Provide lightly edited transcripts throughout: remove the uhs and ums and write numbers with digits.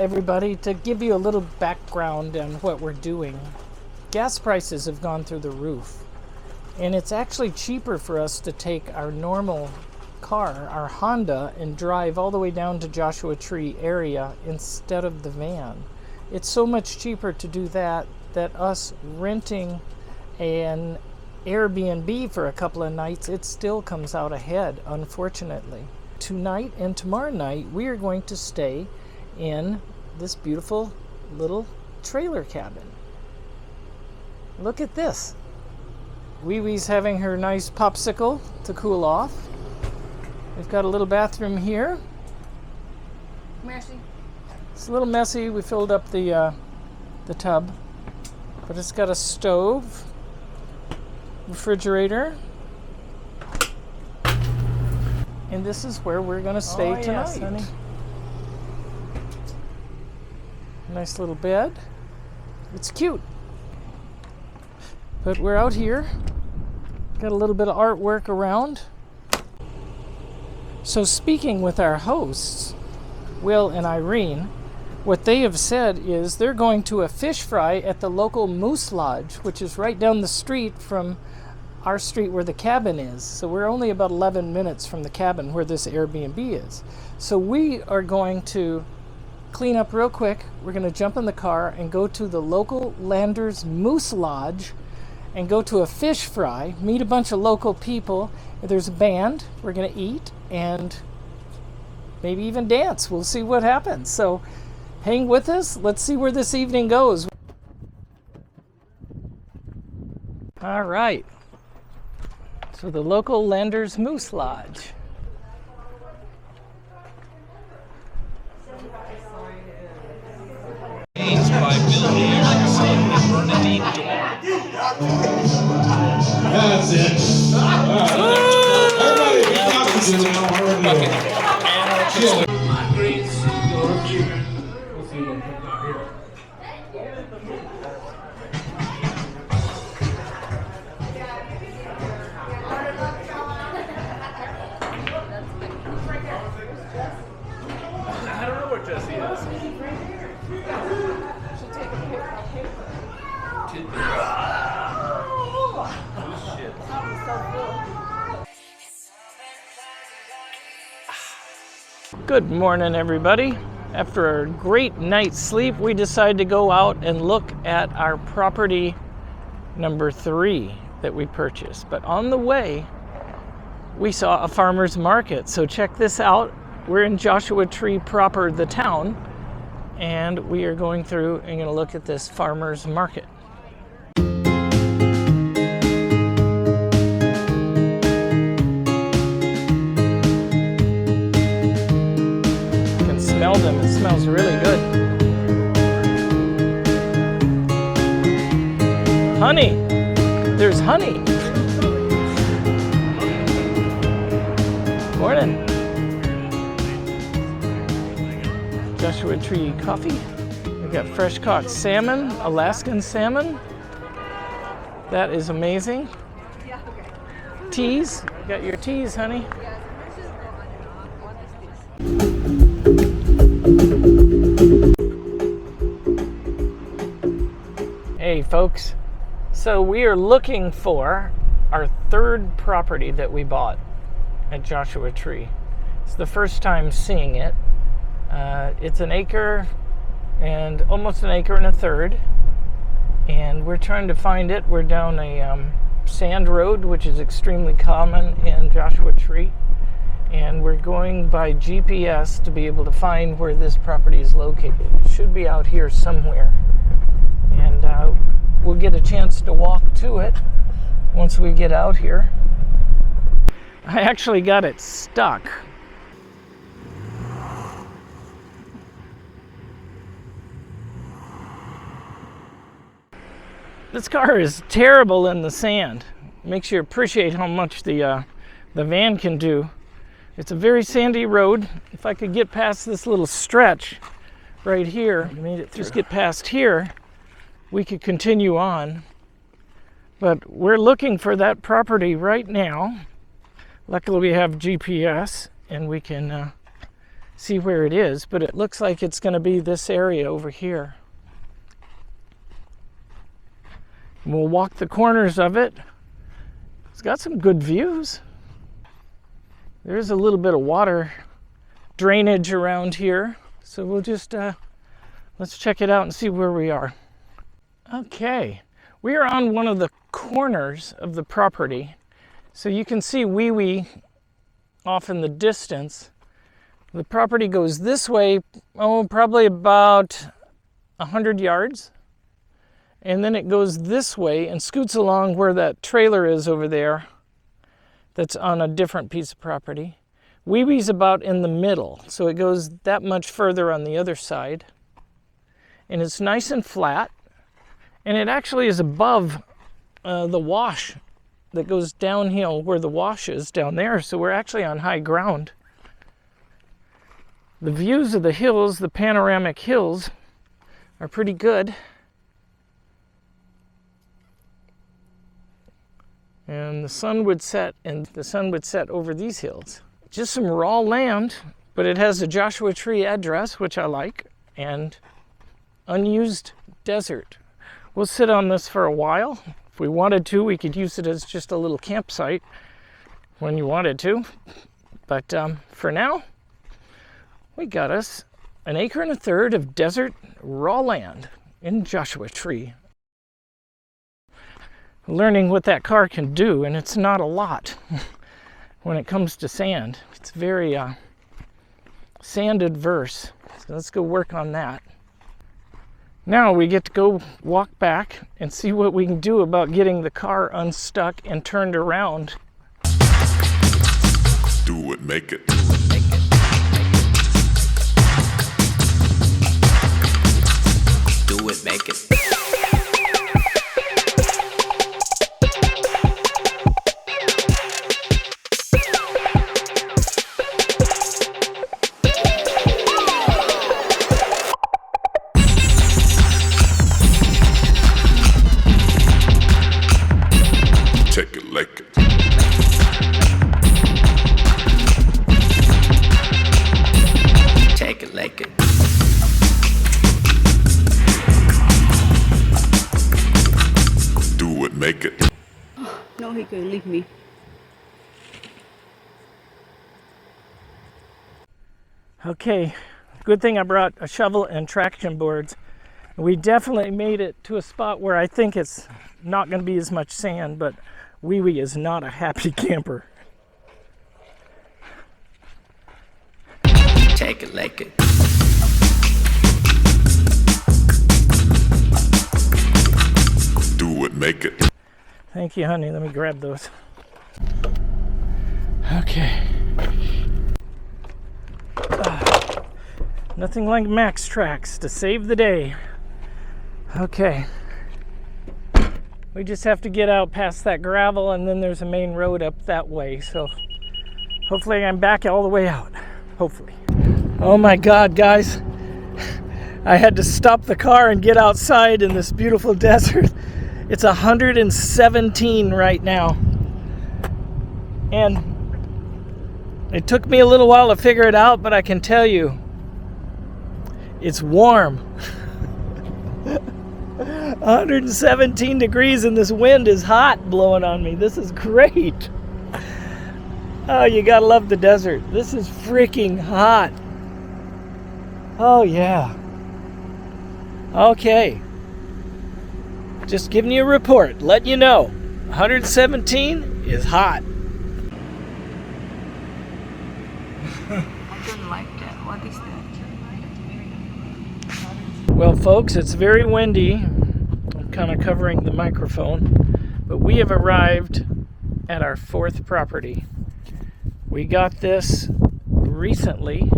everybody, to give you a little background on what we're doing. Gas prices have gone through the roof, and it's actually cheaper for us to take our normal car, our Honda, and drive all the way down to Joshua Tree area instead of the van. It's so much cheaper to do that us renting an Airbnb for a couple of nights, it still comes out ahead, unfortunately. Tonight and tomorrow night, we are going to stay in this beautiful little trailer cabin. Look at this. Wee Wee's having her nice popsicle to cool off. We've got a little bathroom here. Messy. It's a little messy. We filled up the tub, but it's got a stove, refrigerator, and this is where we're going to stay tonight. Yes, honey. Nice little bed. It's cute. But we're out here. Got a little bit of artwork around. So speaking with our hosts, Will and Irene, what they have said is they're going to a fish fry at the local Moose Lodge, which is right down the street from our street where the cabin is. So we're only about 11 minutes from the cabin where this Airbnb is. So we are going to clean up real quick. We're going to jump in the car and go to the local Landers Moose Lodge and go to a fish fry, meet a bunch of local people. There's a band. We're going to eat and maybe even dance. We'll see what happens. So hang with us. Let's see where this evening goes. All right. So the local Landers Moose Lodge. By Bill Hayes and Bernadine Dorn. That's it. Everybody, be cognizant now. My great single children. I don't know where Jesse is. Good morning, everybody. After a great night's sleep, we decided to go out and look at our property number 3 that we purchased. But on the way, we saw a farmer's market. So check this out. We're in Joshua Tree proper, the town, and we are going through and going to look at this farmer's market. Smell them. It smells really good. Honey. There's honey. Morning. Joshua Tree coffee. We got fresh caught salmon, Alaskan salmon. That is amazing. Teas. You got your teas, honey. Hey folks, so we are looking for our 3rd property that we bought at Joshua Tree. It's the first time seeing it. It's an acre and almost an acre and a third, and we're trying to find it. We're down a sand road, which is extremely common in Joshua Tree, and we're going by GPS to be able to find where this property is located. It should be out here somewhere. And we'll get a chance to walk to it once we get out here. I actually got it stuck. This car is terrible in the sand. Makes you appreciate how much the van can do. It's a very sandy road. If I could get past this little stretch right here, just get past here, we could continue on. But we're looking for that property right now. Luckily we have GPS and we can see where it is, but it looks like it's going to be this area over here. We'll walk the corners of it. It's got some good views. There's a little bit of water drainage around here, so we'll just let's check it out and see where we are. Okay, we are on one of the corners of the property, so you can see Wee Wee off in the distance. The property goes this way, probably about 100 yards. And then it goes this way and scoots along where that trailer is over there that's on a different piece of property. Wee Wee's about in the middle, so it goes that much further on the other side. And it's nice and flat. And it actually is above the wash that goes downhill where the wash is down there, so we're actually on high ground. The views of the hills, the panoramic hills, are pretty good. And the sun would set, over these hills. Just some raw land, but it has a Joshua Tree address, which I like, and unused desert. We'll sit on this for a while. If we wanted to, we could use it as just a little campsite when you wanted to. But for now, we got us an acre and a third of desert raw land in Joshua Tree. Learning what that car can do, and it's not a lot when it comes to sand. It's very sand adverse, so let's go work on that. Now we get to go walk back and see what we can do about getting the car unstuck and turned around. Do it, make it. Do it, make it. Take it like it. Take it like it. Do it, make it. No, he can leave me. Okay, good thing I brought a shovel and traction boards. We definitely made it to a spot where I think it's not going to be as much sand, but Wee Wee is not a happy camper. Take it like it. Do it, make it. Thank you, honey. Let me grab those. Okay. Nothing like Max Tracks to save the day. Okay. We just have to get out past that gravel, and then there's a main road up that way. So hopefully I'm back all the way out. Hopefully. Oh my God, guys. I had to stop the car and get outside in this beautiful desert. It's 117 right now. And it took me a little while to figure it out, but I can tell you, it's warm. 117 degrees and this wind is hot blowing on me. This is great. Oh, you gotta love the desert. This is freaking hot. Oh yeah. Okay. Just giving you a report, letting you know. 117 is hot. I don't like that. What is that? Well, folks, it's very windy. I'm kind of covering the microphone, but we have arrived at our fourth property. We got this recently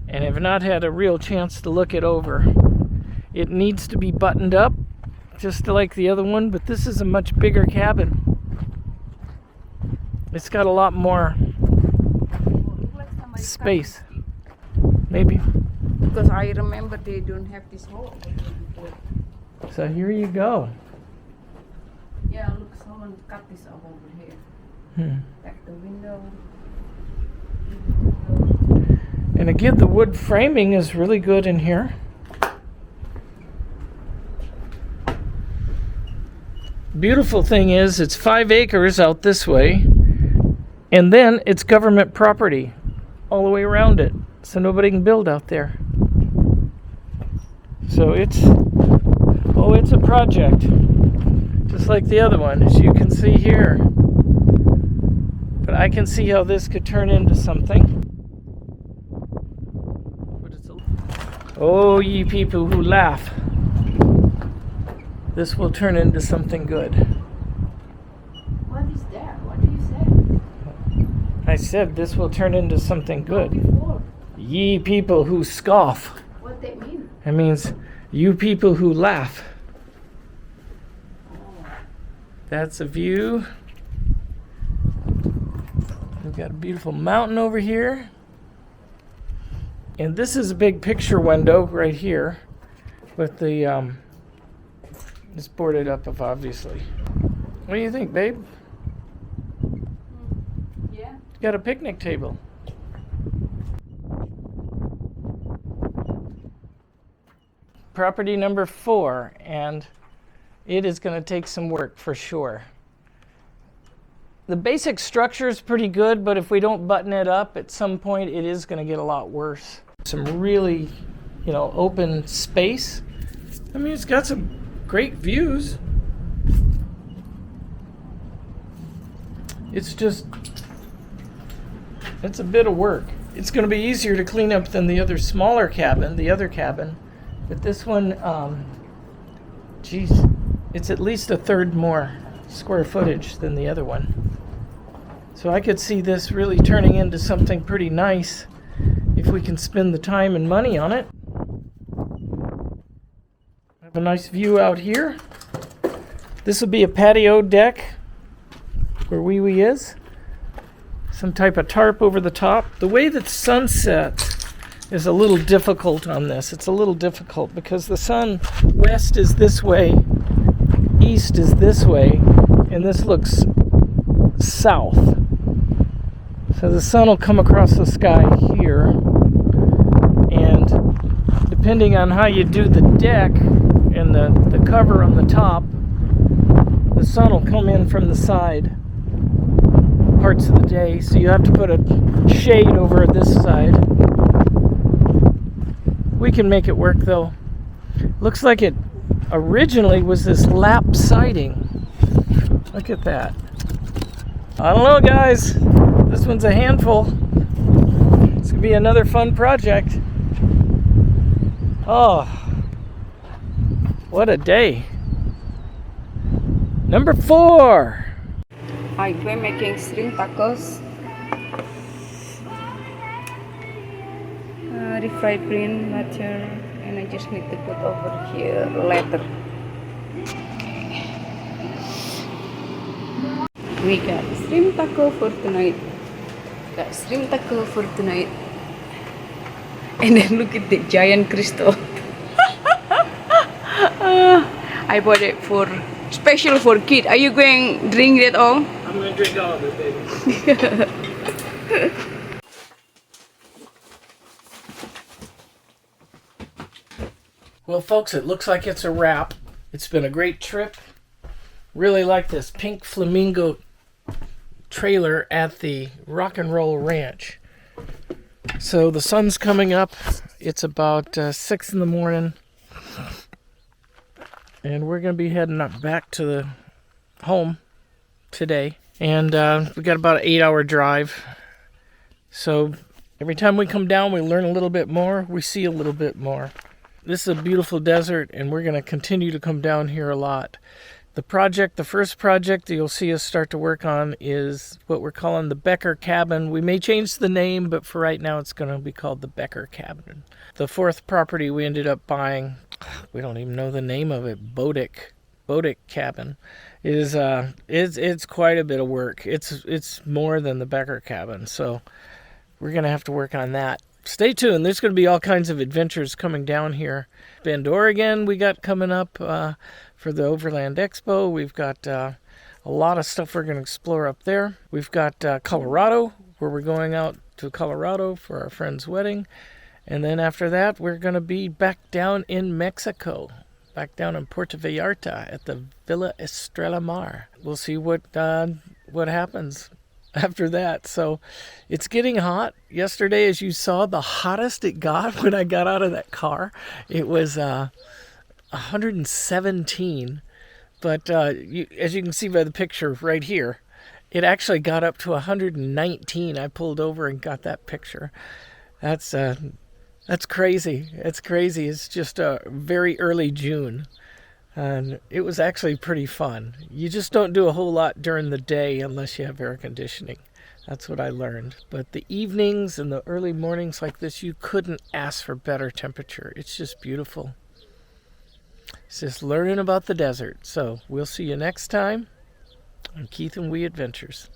and have not had a real chance to look it over. It needs to be buttoned up, just like the other one, but this is a much bigger cabin. It's got a lot more space. Maybe. Because I remember they don't have this hole. So here you go. Yeah, look, someone cut this off over here. Back the window. And again, the wood framing is really good in here. Beautiful thing is it's 5 acres out this way, and then it's government property all the way around it, so nobody can build out there. So it's a project, just like the other one, as you can see here. But I can see how this could turn into something. But oh, ye people who laugh. This will turn into something good. What is that? What do you say? I said this will turn into something good. Before. Ye people who scoff. What that mean? It means you people who laugh. That's a view. We've got a beautiful mountain over here. And this is a big picture window right here with the it's boarded up, obviously. What do you think, babe? Yeah. Got a picnic table. Property number 4, and it is going to take some work for sure. The basic structure is pretty good, but if we don't button it up, at some point it is going to get a lot worse. Some really, open space. I mean, it's got some great views. It's a bit of work. It's going to be easier to clean up than the other smaller cabin, but this one, it's at least a third more square footage than the other one. So I could see this really turning into something pretty nice if we can spend the time and money on it. Have a nice view out here. This will be a patio deck where Wee Wee is. Some type of tarp over the top. The way that the sun sets is a little difficult on this. It's a little difficult because the sun west is this way, east is this way, and this looks south. So the sun will come across the sky here, and depending on how you do the deck and the cover on the top, the sun will come in from the side parts of the day, so you have to put a shade over this side. We can make it work though. Looks like it originally was this lap siding. Look at that. I don't know, guys. This one's a handful. It's gonna be another fun project. Oh, what a day. Number 4. We're making shrimp tacos. Refried green matter, and I just need to put over here later. We got shrimp taco for tonight. And then look at the giant crystal. I bought it for special for kid. Are you going to drink it all? I'm going to drink all of it, baby. Well, folks, it looks like it's a wrap. It's been a great trip. Really like this pink flamingo trailer at the Rock and Roll Ranch. So the sun's coming up. It's about 6 in the morning. And we're going to be heading up back to the home today. And we got about an 8-hour drive. So every time we come down, we learn a little bit more. We see a little bit more. This is a beautiful desert, and we're going to continue to come down here a lot. The first project that you'll see us start to work on is what we're calling the Becker Cabin. We may change the name, but for right now it's going to be called the Becker Cabin. The 4th property we ended up buying, we don't even know the name of it, Bodick Cabin, is it's quite a bit of work. It's more than the Becker Cabin, so we're going to have to work on that. Stay tuned. There's going to be all kinds of adventures coming down here. Bend, Oregon we got coming up for the Overland Expo. We've got a lot of stuff we're going to explore up there. We've got Colorado, where we're going out to Colorado for our friend's wedding. And then after that, we're going to be back down in Mexico, back down in Puerto Vallarta at the Villa Estrella Mar. We'll see what happens after that. So it's getting hot. Yesterday, as you saw, the hottest it got when I got out of that car, it was 117. But as you can see by the picture right here, it actually got up to 119. I pulled over and got that picture. That's crazy. It's crazy. It's just very early June. And it was actually pretty fun. You just don't do a whole lot during the day unless you have air conditioning. That's what I learned. But the evenings and the early mornings like this, you couldn't ask for better temperature. It's just beautiful. It's just learning about the desert. So we'll see you next time on Keith and We Adventures.